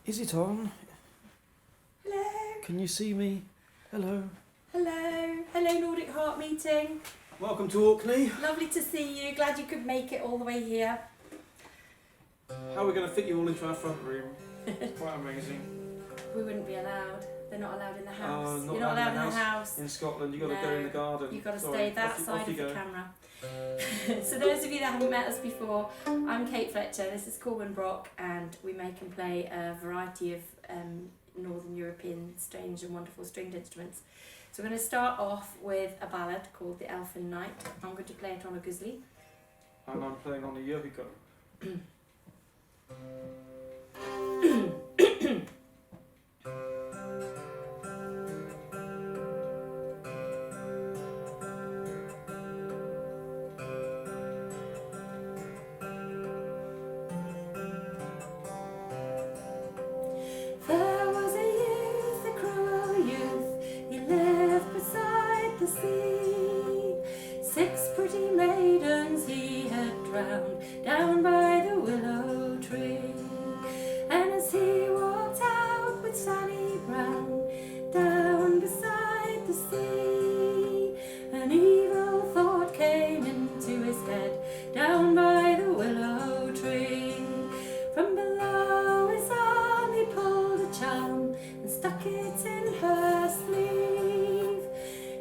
Is it on? Hello. Can you see me? Hello. Hello. Hello, Nordic Harp meeting. Welcome to Orkney. Lovely to see you. Glad you could make it all the way here. How are we going to fit you all into our front room? It's quite amazing. We wouldn't be allowed. They're not allowed in the house. Not You're not allowed in the house. house. In Scotland, you've got to go No, in the garden. You've got to Sorry, stay that off side you of the go. camera. So those of you that haven't met us before, I'm Kate Fletcher, this is Corwen and we make and play a variety of Northern European strange and wonderful stringed instruments. So we're going to start off with a ballad called The Elfin Knight. I'm going to play it on a guzli. And I'm playing on a yogico. There was a youth, a cruel youth, he lived beside the sea. 6 pretty maidens he had drowned down by the willow tree. And as he walked out with Sally Brown down beside the sea, an evil thought came into his head down by the willow tree. From below his arm he pulled a charm and stuck it in her sleeve.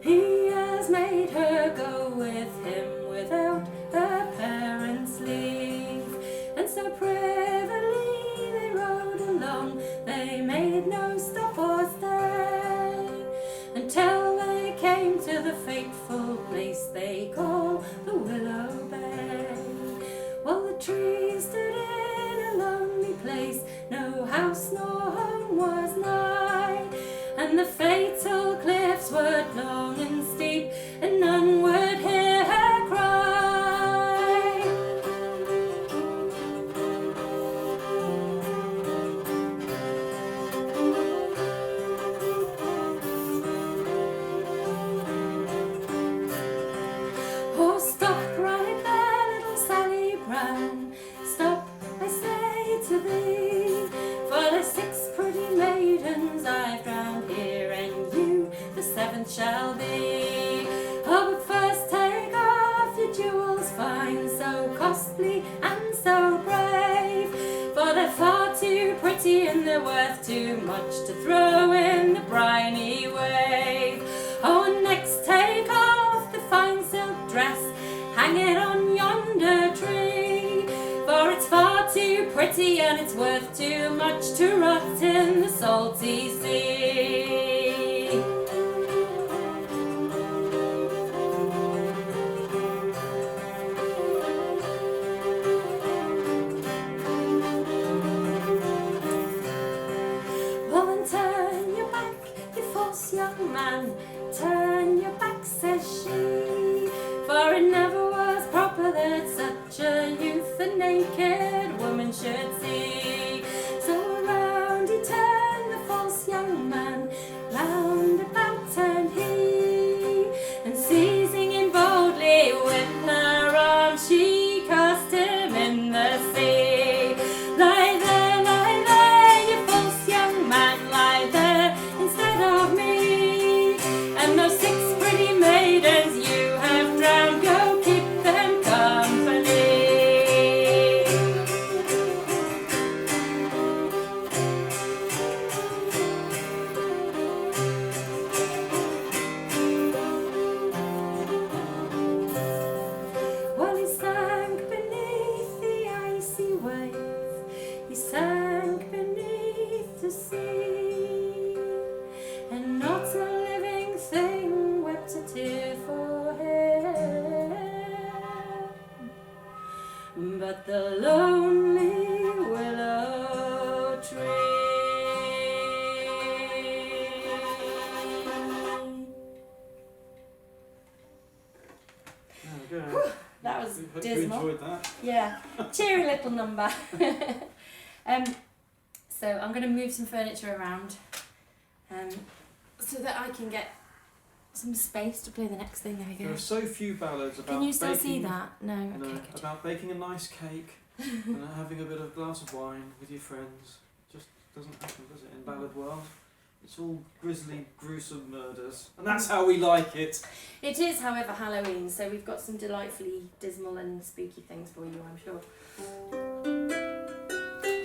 He has made her go with him without her parents' leave. And so privily they rode along, they made no stop or stay, until they came to the fateful place they call the Willow Bay. Well, the tree stood in a lonely place, no house nor home was nigh, and the fatal cliffs were long and steep, and none would hear her cry. Oh, stop right there, little Sally Brown, stop, I say to thee, for the 6 pretty maidens I've drowned here, and you the 7th shall be. Oh, but first take off your jewels fine, so costly and so brave, for they're far too pretty and they're worth too much to throw in the briny wave. Oh, and next take off the fine silk dress, hang it on yonder tree, for it's far too pretty and it's worth too much to rot in the salty sea. Well, then turn your back, you false young man, turn your back, says she, for it never was proper that such a youth a naked woman should see. So around he turned, the false young man, round about turned he, and seizing him boldly with her arm, she cast him in the sea. Lie there, you false young man, lie there instead of me, and those 6 pretty maidens you have drowned, go keep them company. Well, he sank beneath the icy wave, he sank beneath the sea, and not a living thing wept a tear for him, but the lonely willow tree. There we go. That was Hope dismal. you enjoyed that. Yeah, cheery little number. So I'm going to move some furniture around so that I can get some space to play the next thing. There we go. There are so few ballads about Can you still see baking- that? No, okay, No, good. about baking a nice cake and having a bit of glass of wine with your friends. Just doesn't happen, does it, in ballad world? It's all grisly, gruesome murders, and that's how we like it. It is, however, Halloween, so we've got some delightfully dismal and spooky things for you, I'm sure.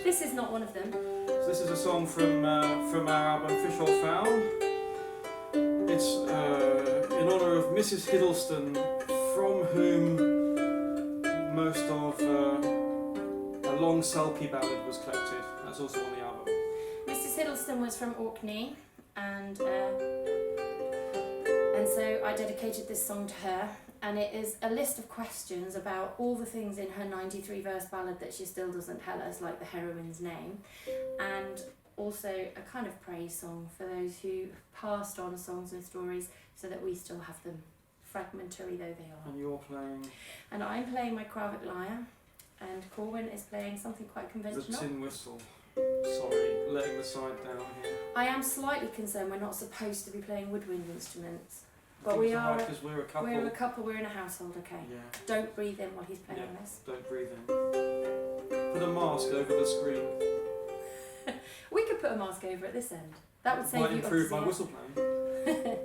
This is not one of them. So this is a song from our album Fish or Fowl. It's in honour of Mrs. Hiddleston, from whom most of a long Sulky ballad was collected. That's also on the album. Mrs. Hiddleston was from Orkney, and so I dedicated this song to her, and it is a list of questions about all the things in her 93-verse ballad that she still doesn't tell us, like the heroine's name, and also a kind of praise song for those who passed on songs and stories so that we still have them, fragmentary though they are. And you're playing? And I'm playing my Cravat lyre, and Corwen is playing something quite conventional. The tin whistle. Sorry, letting the side down here. I am slightly concerned we're not supposed to be playing woodwind instruments. But I think we you're are. right, 'cause we're a couple. We're a couple, we're in a household, okay. Yeah. Don't breathe in while he's playing Yeah. this. Don't breathe in. Put a mask over the screen. We could put a mask over at this end. That would save Might you improve my obviously. whistle playing.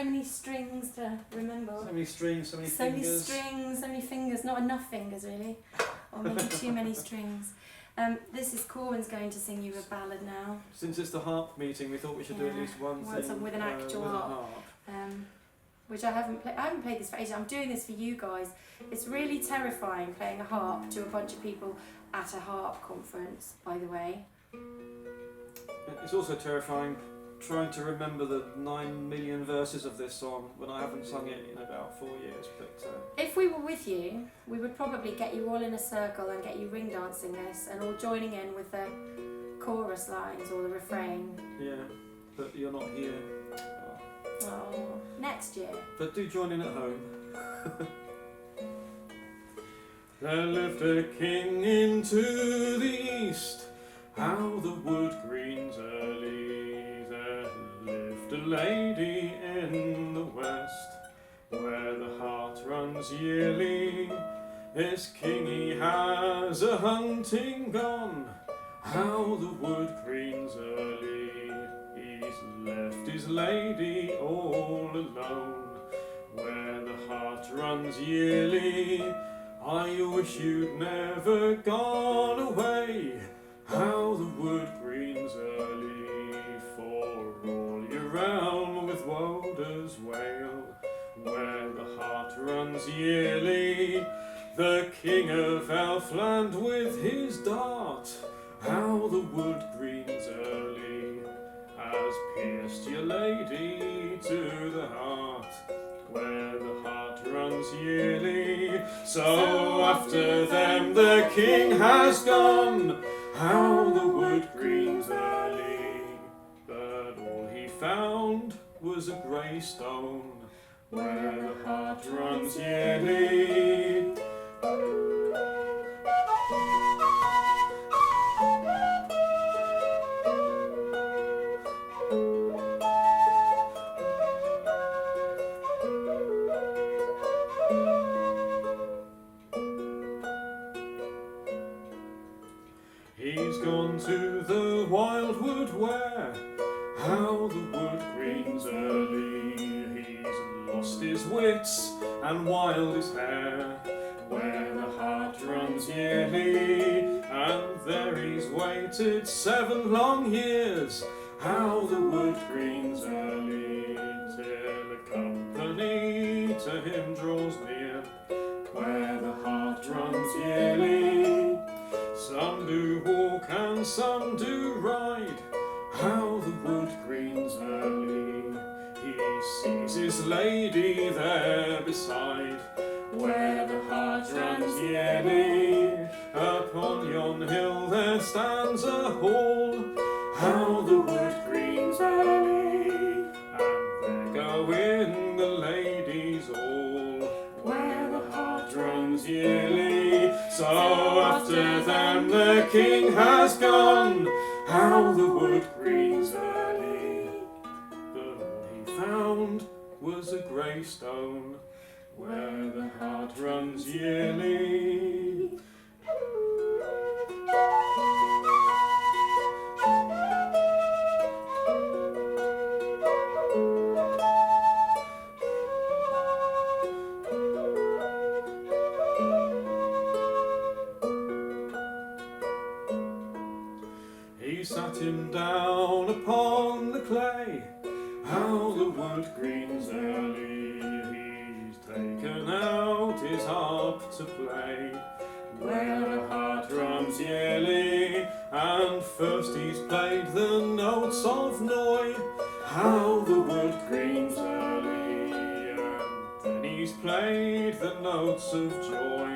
many strings to remember. So many strings, so many So many fingers. strings, so many fingers. Not enough fingers, really. Or maybe too many strings. This is Corwen's going to sing you a ballad now. Since it's the harp meeting, we thought we should do at least one Once thing with an actual with harp. a harp. Which I haven't played. I haven't played this for ages. I'm doing this for you guys. It's really terrifying playing a harp to a bunch of people at a harp conference, by the way. It's also terrifying trying to remember the 9 million verses of this song when I haven't sung it in about 4 years. But If we were with you, we would probably get you all in a circle and get you ring dancing this and all joining in with the chorus lines or the refrain. yeah, but you're not here. Oh, next year. But do join in at home. There lived a king into the east, how the wood greens early. There lived a lady in the west, where the hart runs yearly. This king he has a hunting gone, how the wood greens early. He's left his lady all alone, where the hart runs yearly. I wish you'd never gone away, how the wood greens early. For all year round with woder's wail, where the hart runs yearly. The king of Elfland with his dart, how the wood greens early, has pierced your lady to the heart, where the hart runs yearly. So after them the king has gone, how the wood greens early. But all he found was a grey stone, where the hart runs yearly. He's gone to the wildwood where, how the wood greens early. He's lost his wits and wild his hair, where the hart runs yearly. And there he's waited 7 long years, how the wood greens early. Till a company to him draws near, where the hart runs yearly. Some do walk and some do ride, how the wood greens early. He sees his lady there beside, where the hart runs yearly. Upon yon hill there stands a hall, how the wood greens early. And there go in the ladies all, where the hart runs yearly. So after them the king has gone, how the wood greens early. But all he found was a grey stone, where the hart runs yearly. He sat him down upon the clay, how the wood greens early. He's taken out his harp to play, where the hart runs yearly. And first he's played the notes of Noy, how the wood greens early. And then he's played the notes of joy,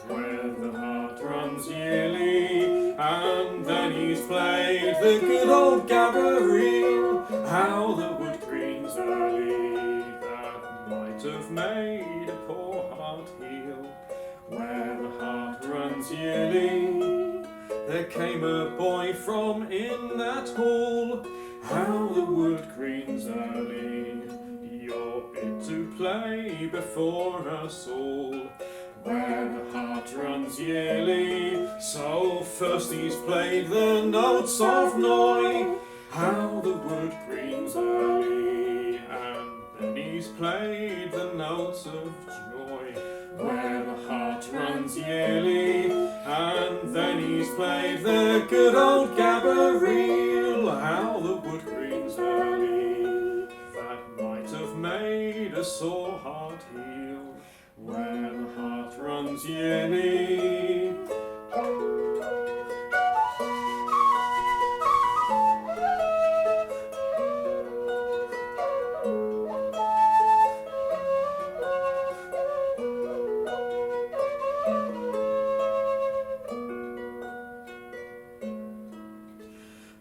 where the hart runs yearly. And then he's played the good old gabbereel, how the wood greens early. That might have made a poor heart heal, where the hart runs yearly. There came a boy from in that hall, how the wood greens early. You're bid to play before us all, where the hart runs yearly. So first he's played the notes of Noy, how the wood greens early. And then played the notes of joy, where the heart runs yearly, and then he's played the good old gabbereel, how the wood greens early, that might have made a sore heart heal, where the heart runs yearly.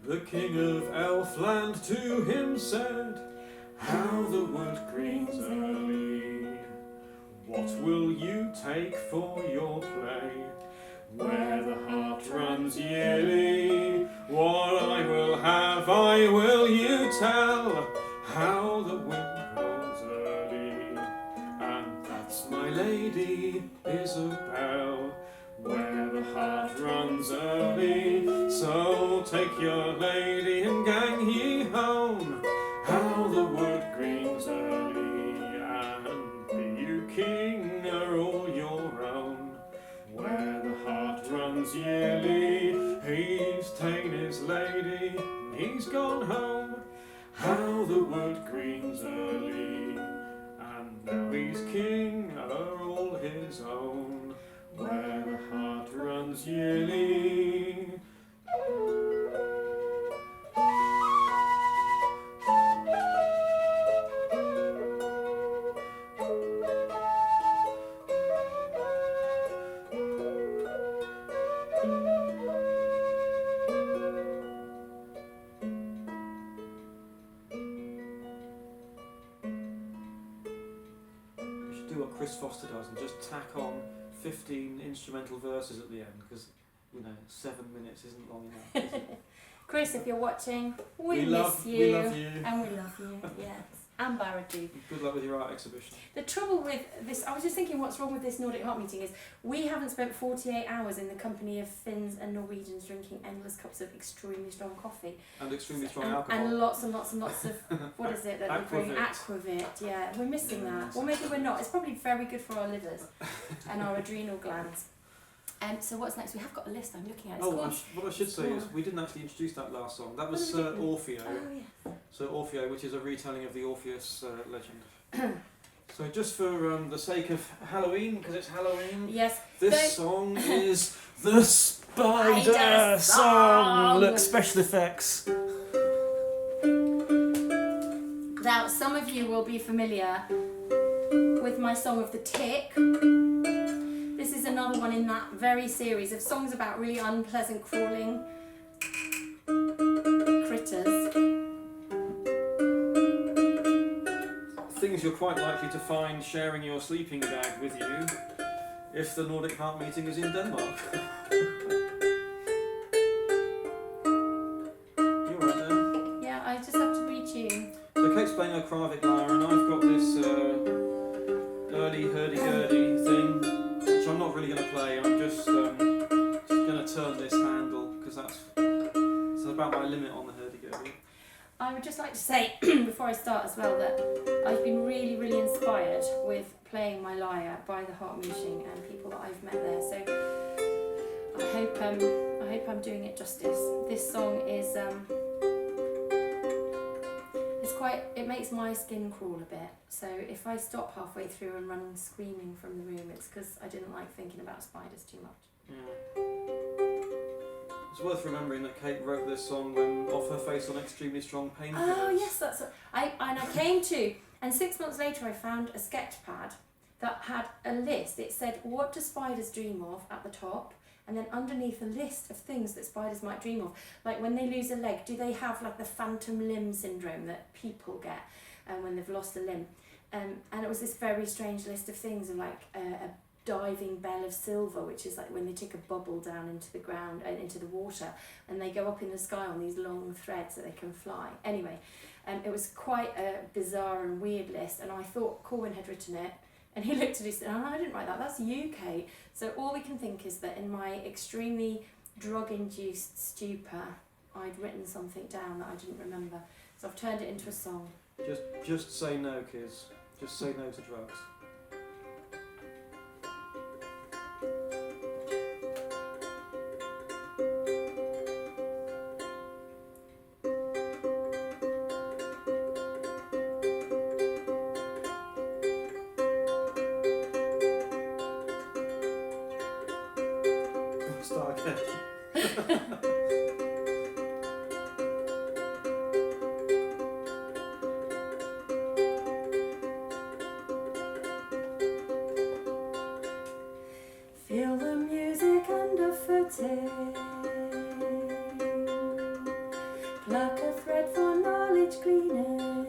The king of Elfland to him said, how the wood greens early, what will you take for your play, where the heart runs yearly, what I will have I will you tell, how the wind blows early, and that's my lady Isabel, where the heart runs early, so take your lady and gang ye home, how the wood greens early, and be you king are all your own, where the heart runs yearly, he's ta'en his lady, he's gone home, how the wood greens early, and now he's king are all his own, where the heart runs yearly. We should do what Chris Foster does and just tack on 15 instrumental verses at the end, because 7 minutes isn't long enough, is it? Chris, if you're watching, we miss love you. We love you. And we love you, yes. And Baradu. Good luck with your art exhibition. The trouble with this, I was just thinking what's wrong with this Nordic Harp meeting is we haven't spent 48 hours in the company of Finns and Norwegians drinking endless cups of extremely strong coffee. And extremely strong alcohol. And lots and lots and lots of, what is it that they bring? Aquavit, yeah. We're missing that. Or maybe we're not. It's probably very good for our livers and our adrenal glands. So what's next? We have got a list I'm looking at. It's what I should say is we didn't actually introduce that last song. That was Orfeo. Oh, yeah. So Orfeo, which is a retelling of the Orpheus legend. So just for the sake of Halloween, because it's Halloween, yes. this song is the Spider Song! Look, special effects. Now, some of you will be familiar with my song of the Tick. This is another one in that very series of songs about really unpleasant crawling critters. Things you're quite likely to find sharing your sleeping bag with you if the Nordic Harp meeting is in Denmark. You're right there. Yeah, I just have to retune. So Kate's playing her Kravik lyre and I've got this early hurdy-gurdy thing, which I'm not really going to play. I'm just going to turn this handle because that's about my limit on the hurdy-gurdy. I would just like to say, before I start as well, that I've been really, really inspired with playing my lyre by the Harp meeting and people that I've met there. So I hope I'm doing it justice. This song is it makes my skin crawl a bit. So if I stop halfway through and run screaming from the room, it's because I didn't like thinking about spiders too much. Yeah. It's worth remembering that Kate wrote this song when off her face on extremely strong painkillers. Oh yes, that's what I came to. And 6 months later I found a sketch pad that had a list. It said, what do spiders dream of at the top? And then underneath a list of things that spiders might dream of. Like when they lose a leg, do they have like the phantom limb syndrome that people get when they've lost a limb? And it was this very strange list of things, and like a diving bell of silver, which is like when they take a bubble down into the ground and into the water and they go up in the sky on these long threads that they can fly. Anyway, it was quite a bizarre and weird list, and I thought Corwen had written it, and he looked at it and said, I didn't write that, that's you, Kate. So all we can think is that in my extremely drug-induced stupor, I'd written something down that I didn't remember. So I've turned it into a song. Just say no, kids. Just say no to drugs. Start again. Feel the music underfooting. Pluck a thread for knowledge gleaning.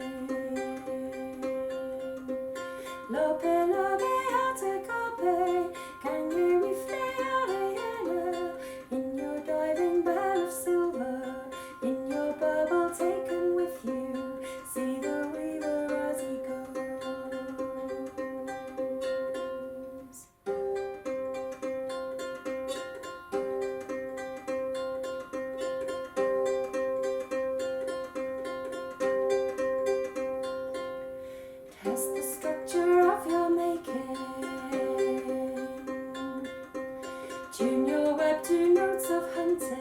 Lope, lope, ate cope. Can you refrain Ariana in your diving bell of silver? In your bubble taken with you. See the weaver as he goes. Test the structure of your making. Tune your web to notes of hunting.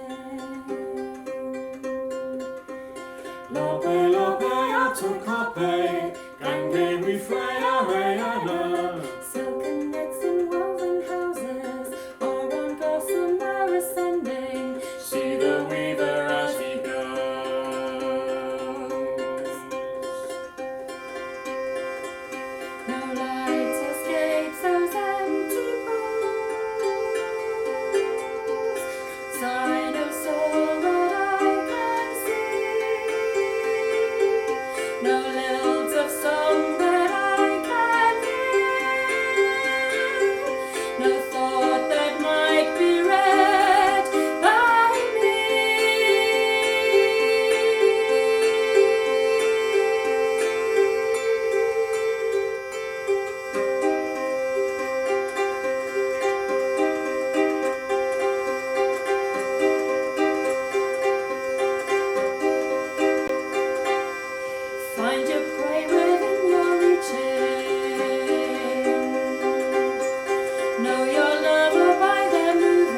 Lope, lope, ato cope. Gange we freya reyana. Silken nets in woven houses, or on gossamer ascending. See the weaver as he goes. No light escapes those empty pools. Sign of soul that I can see. No lilt of song that I can hear. No thought that might be read by me. Find your prey within your reaching. Know your lover by their moving.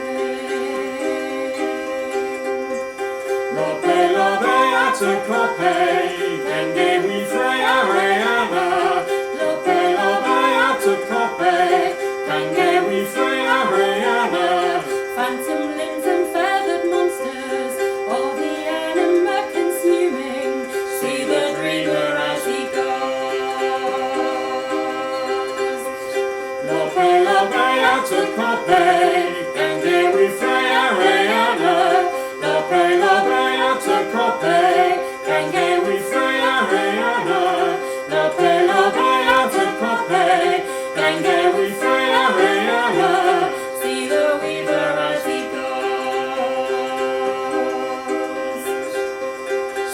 Lope, lope, ato cope. Gange we freya reyana. Lope, lope, ato cope. Gange we freya reyana. Phantom limbs and feathered monsters, all the anima consuming. See the dreamer as he goes. Lope, lope, ato cope. Gange we freya reyana. Lope, lope, ato cope. Gange we freya reyana. Lope, lope, ato cope. Gange we freya reyana. See the weaver as he goes.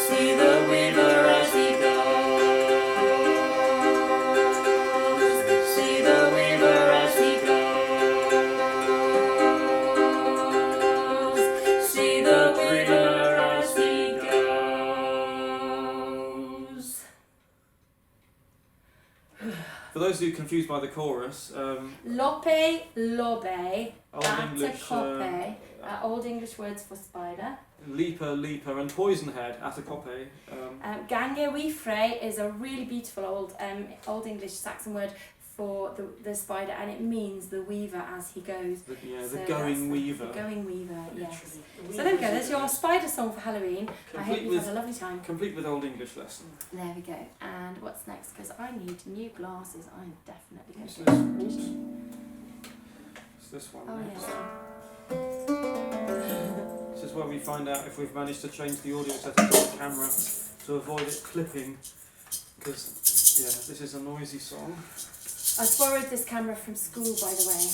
See the weaver as he goes. See the weaver as he goes. See the weaver as he goes. For those of you confused by the chorus, Lope, lobe, Old English, atacope, Old English words for spider. leaper, leaper, and poisonhead, atacope. Gange wifre is a really beautiful Old English Saxon word for the spider, and it means the weaver as he goes. The So going that's weaver. The going weaver, yes. Literally. So there we go, there's your spider song for Halloween. I hope Complete you've with, had a lovely time. complete with Old English lesson. There we go. And what's next? Because I need new glasses. I'm definitely going What's to this? get. It's this one Oh, next. yeah. This is where we find out if we've managed to change the audio settings on the camera to avoid it clipping. Because, yeah, this is a noisy song. I borrowed this camera from school, by the way.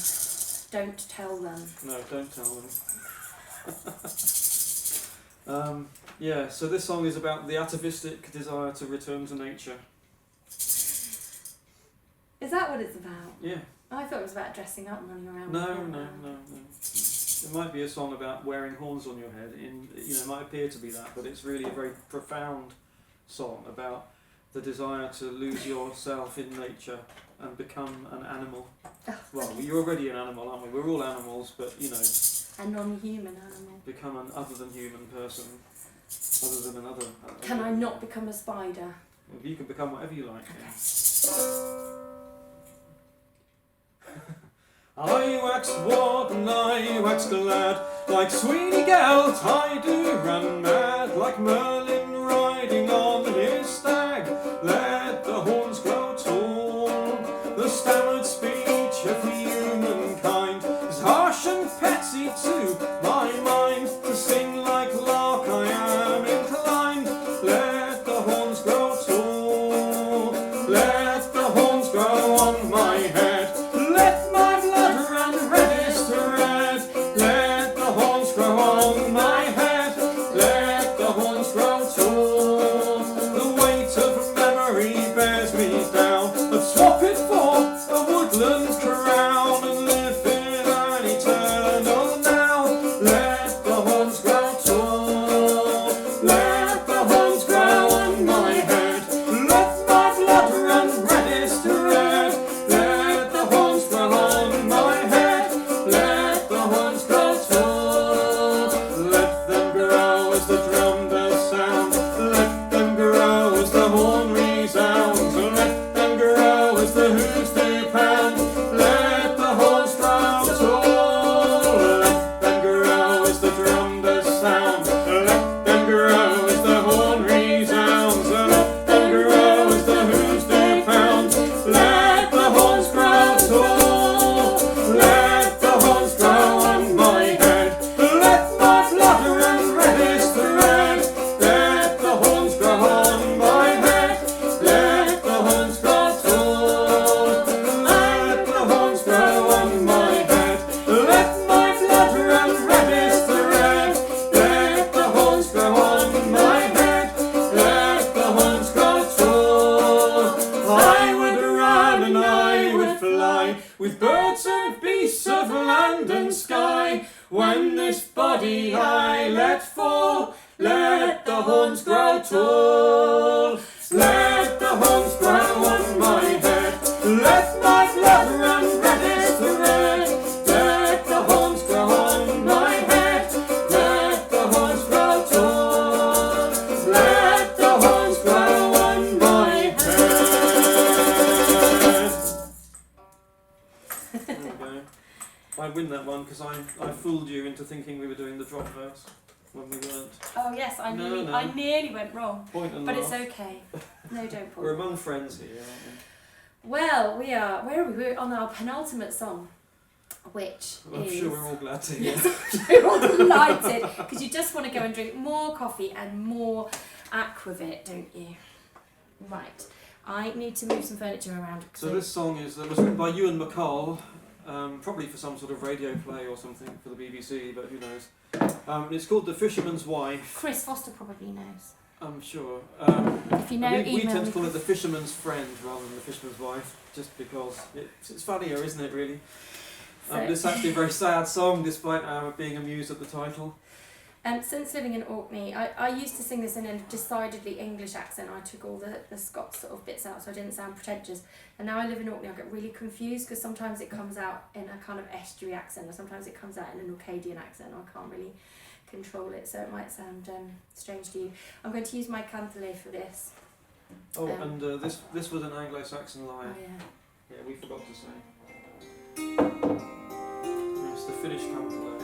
Don't tell them. No, don't tell them. Yeah, so this song is about the atavistic desire to return to nature. Is that what it's about? Yeah. Oh, I thought it was about dressing up and running around. No. It might be a song about wearing horns on your head. It might appear to be that, but it's really a very profound song about the desire to lose yourself in nature and become an animal. Well, you're already an animal, aren't we? We're all animals, but you know. A non-human animal. Become an other than human person, other than another. Can I not become a spider? You can become whatever you like. Okay. I wax warm and I wax glad, like Sweeney Gelt I do run mad, like Merlin riding on his stag. Let the horns grow tall, the stammered speech of humankind is harsh and petty to my mind. To sing like lark I am inclined. Let the horns grow tall, let the horns grow on my head. Let my blood run reddest red. Let the horns grow on my head. Let the horns grow tall. The weight of memory bears me down. I'd swap it for a woodland crown and live in an eternal now. Let the horns grow tall. Let the horns grow on my head. Let my blood run reddest red. Let the horns grow on my head. Let the horns grow tall. Let them grow as the drum does sound. Let them grow as the horn resounds. Let them grow as the hooves do pound. Let the horns grow tall. Let them grow as the drum does sound. Let them grow as the horn resounds. Let them grow as the hooves do pound. Let the horns grow tall. Let the horns grow on my head. Let my blood run reddest red. Let the horns grow on my head. Let the horns grow tall. Let the horns grow on my head. Let my blood run reddest red. Let the horns grow on my head. Let the horns grow tall. I would run and I would fly with birds and beasts of land and sky. When this body I let fall, let the horns grow tall. Let the horns grow on my head. Let my blood run reddest red. Let the horns grow on my head. Let the horns grow tall. Let the horns grow on my head. There we go. I win that one because I fooled you into thinking we were doing the drop verse when we weren't. Oh yes, I No. nearly went wrong. Point and But it's laugh. okay. No, don't We're point. among friends here, aren't Well, we are. Where are we? We're on our penultimate song, which we? I'm is. sure we're all glad to hear. We're all delighted because you just want to go and drink more coffee and more aquavit, don't you? Right. I need to move some furniture around. So this song was written by Ewan McCall, probably for some sort of radio play or something for the BBC, but who knows. And it's called The Fisherman's Wife. Chris Foster probably knows. I'm sure. If you know, we email tend me. to call it The Fisherman's Friend rather than The Fisherman's Wife, just because it's funnier, isn't it, really? So- It's actually a very sad song, despite our being amused at the title. Since living in Orkney, I used to sing this in a decidedly English accent. I took all the Scots sort of bits out so I didn't sound pretentious. And now I live in Orkney, I get really confused because sometimes it comes out in a kind of estuary accent or sometimes it comes out in an Orcadian accent. I can't really control it, so it might sound strange to you. I'm going to use my canthale for this. Oh, and this was an Anglo-Saxon Oh lyre. yeah. Yeah, we forgot to say. It's the Finnish canthale.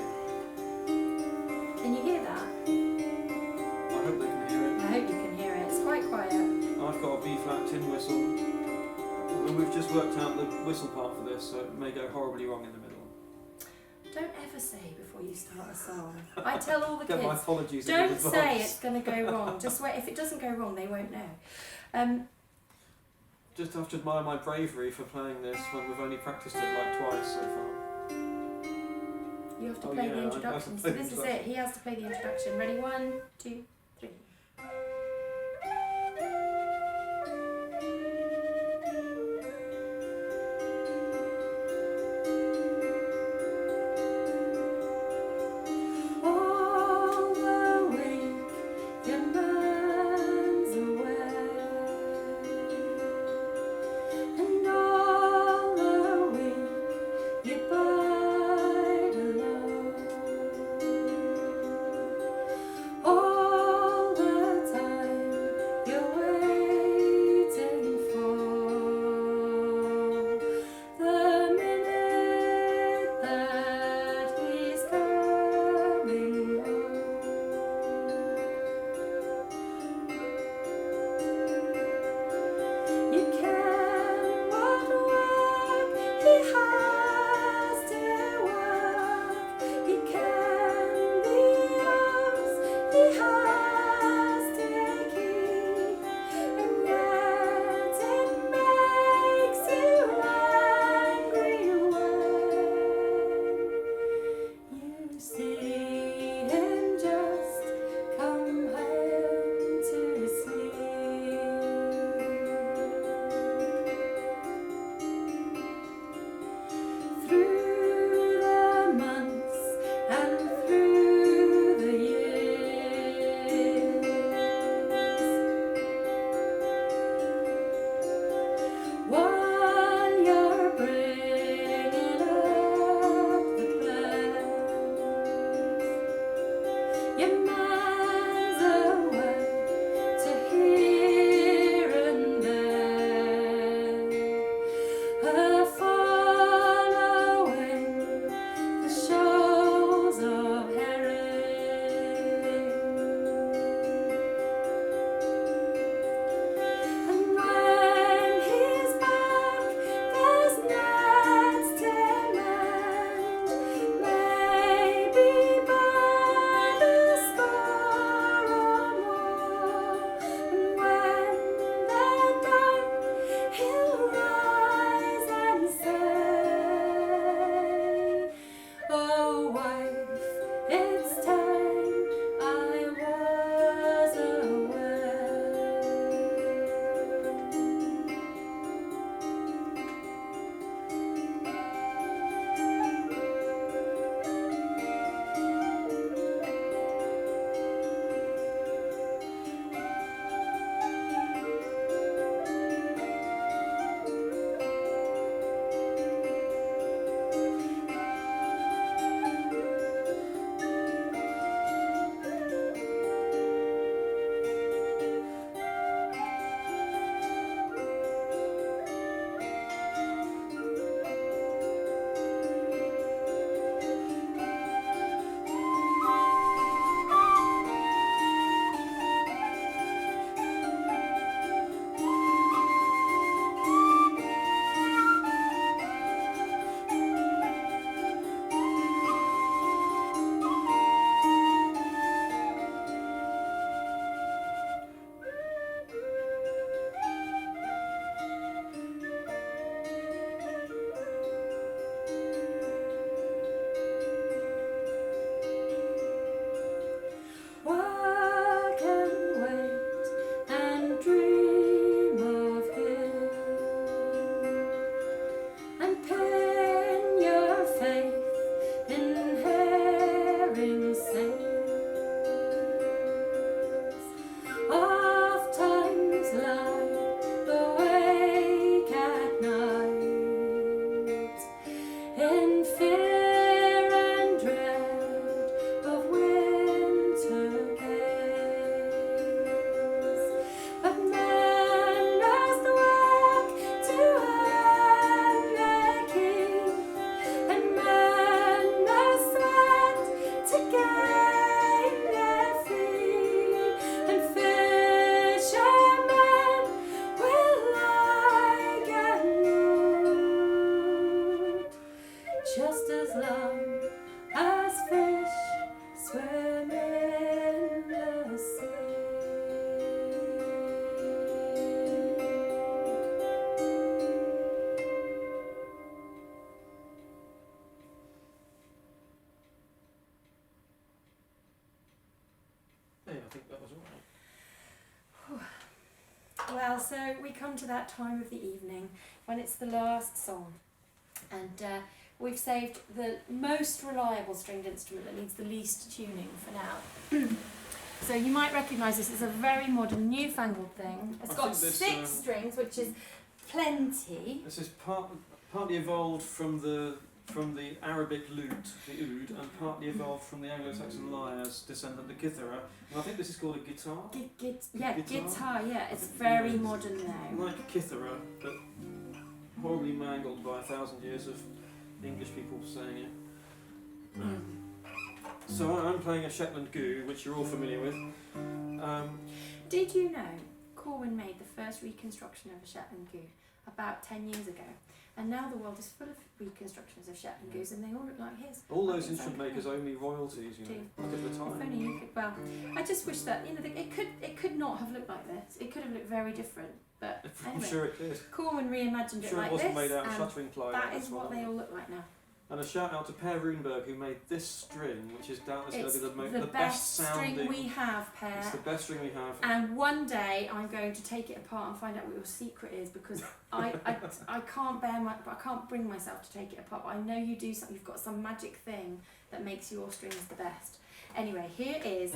Can you hear that? I hope they can hear it. I hope you can hear it. It's quite quiet. I've got a B-flat tin whistle, and we've just worked out the whistle part for this, so it may go horribly wrong in the middle. Don't ever say before you start a song. I tell all the Get my kids, apologies in don't advance. say it's going to go wrong. Just wait. If it doesn't go wrong, they won't know. Just have to admire my bravery for playing this when we've only practiced it like twice so far. You have to Oh, play yeah, the I have to introduction. So play the this is it. He has to play the introduction. Ready? 1, 2, 3. All the week your mind's away. just as long as fish swim in the sea. Yeah, I think that was all right. Well, so we come to that time of the evening when it's the last song, and we've saved the most reliable stringed instrument that needs the least tuning for now. So you might recognise this as a very modern, newfangled thing. It's I got think this, 6 strings, which is plenty. This is partly evolved from the Arabic lute, the oud, and partly evolved from the Anglo-Saxon lyre's descendant, the kithara. And I think this is called a guitar. Guitar, yeah. It's very modern now. Like kithara, but horribly mangled by 1,000 years of English people saying it. So I'm playing a Shetland goo, which you're all familiar with. Did you know Corwen made the first reconstruction of a Shetland goo about 10 years ago? And now the world is full of reconstructions of Shetland goos, and they all look like his. All those instrument makers owe me royalties, you know, like at the If time. only you could. Well, I just wish that it could not have looked like this. It could have looked very different. But I'm anyway, sure it did. Corwen reimagined it Sure, like it wasn't this, made out of and shuttering ply. that like is this what one. they all look like now. And a shout out to Per Runeberg, who made this string, which is doubtless going It's to be the the best sounding. string we have, Per. It's the best string we have. And one day I'm going to take it apart and find out what your secret is, because I can't bring myself to take it apart. But I know you do something. You've got some magic thing that makes your strings the best. Anyway, here is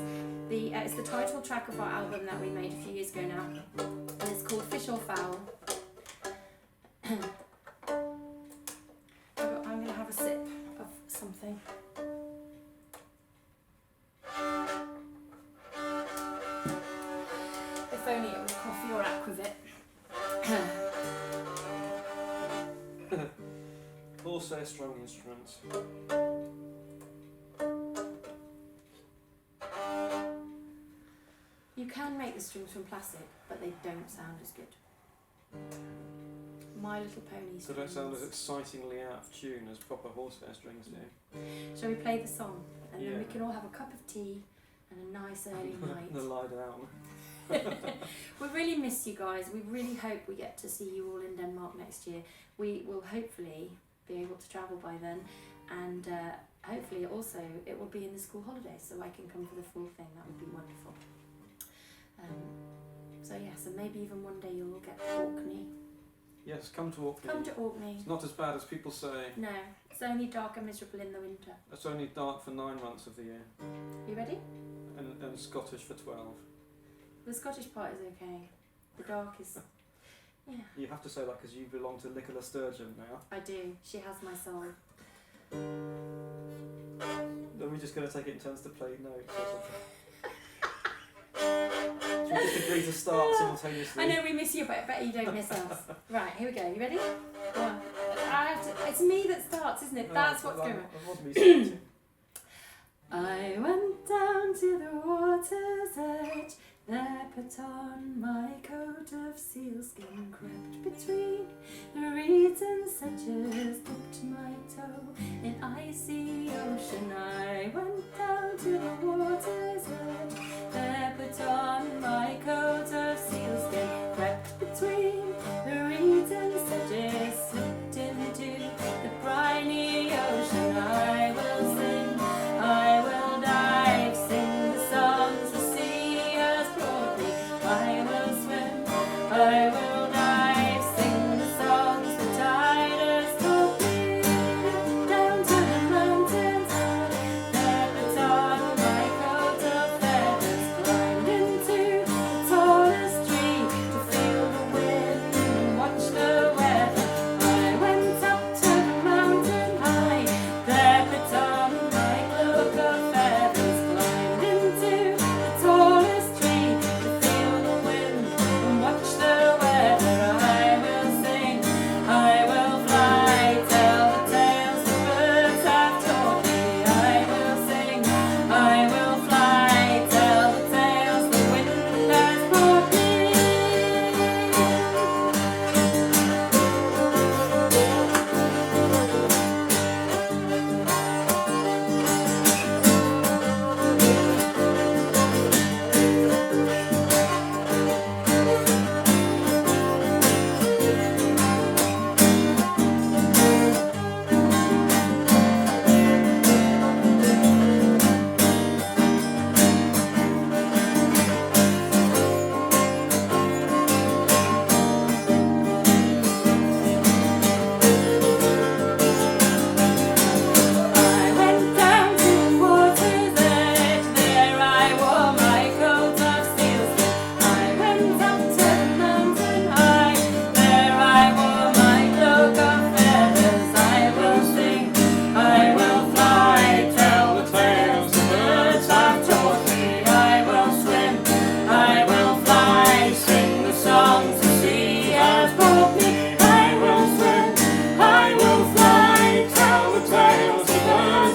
it's the title track of our album that we made a few years ago now, and it's called Fish or Fowl. I'm going to have a sip of something. If only it was coffee or aquavit. Horsehair strung instruments. You can make the strings from plastic, but they don't sound as good. My Little Pony strings. So don't sound as excitingly out of tune as proper horsehair strings do. Shall we play the song? And then we Yeah. can all have a cup of tea and a nice early night. The lie down. We really miss you guys. We really hope we get to see you all in Denmark next year. We will hopefully be able to travel by then, and hopefully also it will be in the school holidays, so I can come for the full thing. That would be wonderful. So yeah, so maybe even one day you'll all get to Orkney. Yes, come to Orkney. Come to Orkney. It's not as bad as people say. No, it's only dark and miserable in the winter. It's only dark for 9 months of the year, You ready? and Scottish for 12. The Scottish part is okay. The dark is... Yeah, You have to say that because you belong to Nicola Sturgeon now. I do. She has my soul. Are we just going to take it in turns to play notes or something? Should we just agree to start simultaneously? I know we miss you, but I bet you don't miss us. Right, here we go. You ready? Go on. It's me that starts, isn't it? That's what's going on. That was me starting. I went down to the water's edge, there put on my coat of sealskin, crept between the reeds and sedges, dipped my toe in icy ocean. I went down to the water's edge, there put on my coat of sealskin, crept between the reeds and sedges, slipped into the briny ocean. I will sing, I will dive, sing the songs the sea has brought me. I will swim, I will dive, sing the songs the tide has taught me. Down to the mountains, there put on my coat of feathers, climbed into the tallest tree.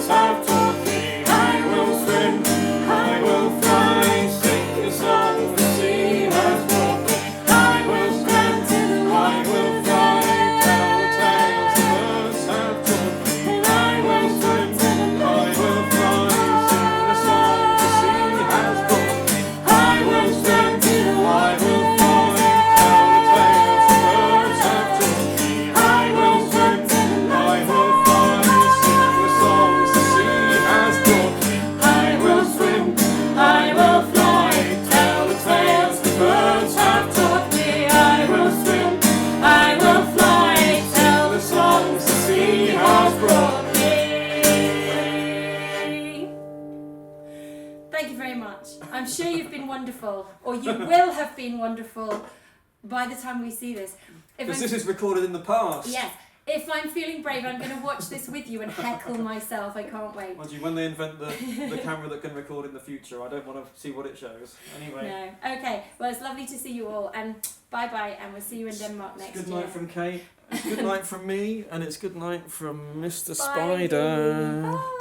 birds have taught me. I will swim, I will fly, sing a song the sea has brought me. I will swim, I will fly, tell the tales the birds have taught me. I will swim, I will fly, sing the song the sea has brought me. I will swim, I will fly, tell the tales the birds have taught me. I will swim, I will fly, sing the songs the sea has brought me. I will swim, I will fly, tell the tales the birds have taught me. I will swim, I will fly, tell the songs the sea has brought me. Thank you very much. I'm sure you've been wonderful, or you will have been wonderful by the time we see this. Because this is recorded in the past. Yes. If I'm feeling brave, I'm going to watch this with you and heckle myself. I can't wait. Mind you, when they invent the camera that can record in the future, I don't want to see what it shows. Anyway. No. Okay. Well, it's lovely to see you all, and bye-bye, and we'll see you in Denmark next year. Good night from Kate. It's good night from me, and it's good night from Mr. Spidey. Spider. Bye.